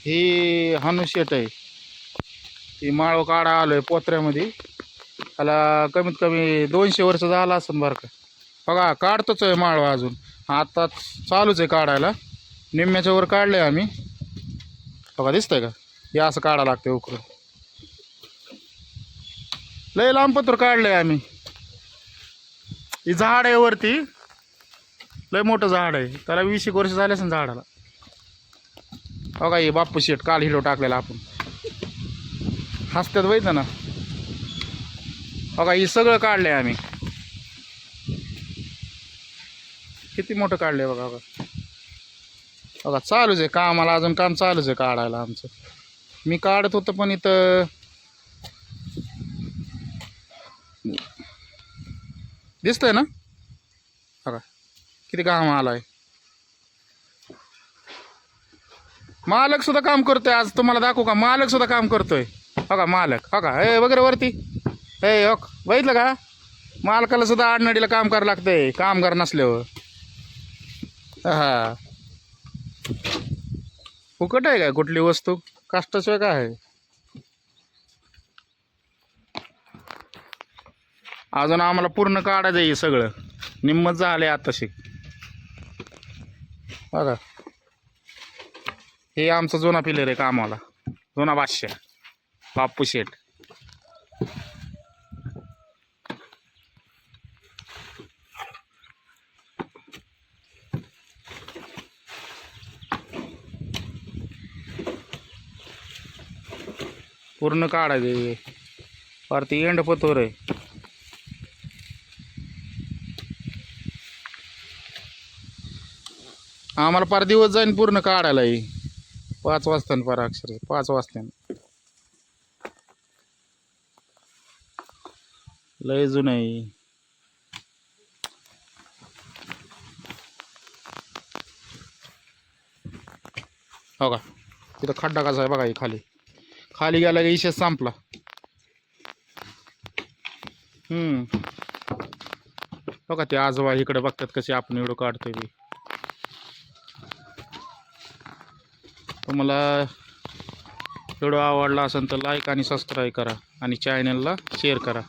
ही हनुशेट आहे. ती माळव काढा आलोय पोत्र्यामध्ये. त्याला कमीत कमी 200 वर्ष झाला असेल बरं का. बघा काढतोच आहे माळव अजून. आता चालूच आहे काढायला. निम्म्याच्या वर काढले आम्ही. बघा दिसतंय का? हे असं काढा लागते उकरून. लय लांब पत्र काढलंय आम्ही. ही झाड आहे वरती. लय मोठं झाड आहे. त्याला 20 वर्ष झाले असेल झाडाला. बघा हे बाप्पू शेट काल हिरो टाकलेला आपण. हसत्यात बघितलं ना. बघा हे सगळं काढलंय आम्ही. किती मोठं काढलंय बघा. बघा बघा चालूच आहे कामाला. अजून काम चालूच आहे काढायला आमचं. मी काढत होतो पण इथं दिसतंय ना. बघा किती घाम आलाय. मालक सुद्धा काम करतोय आज. तुम्हाला दाखवू का? मालक सुद्धा काम करतोय. बघा मालक. बघा हे वगैरे वरती. हे ओक बघितलं का? मालकाला सुद्धा आडनडीला काम करावं लागतंय कामगार नसल्यावर. हा फुकट आहे काय कुठली वस्तू? कष्टाशिवाय काय आहे? अजून आम्हाला पूर्ण काढायचं आहे सगळं. निम्मच झाले आताशी. बघा हे आमचा जुना पिलर आहे कामाला. जुना बादशाह बाप्पू शेठ. पूर्ण काढायचे. वरती एंड पतोर आहे. आम्हाला पार दिवस जाईन पूर्ण काढायला. 5 वाजता पार अक्षर 5 वाजता. लय जुनं आहे. हो का तिथं खड्डा कसा आहे बघा. खाली खाली गेला की इशेच संपला. बघा ते आजोबा इकडे बघतात कसे आपण व्हिडिओ काढतोय. तुम्हाला व्हिडिओ आवडला असेल तर लाईक आणि सबस्क्राईब करा आणि चॅनलला शेअर करा.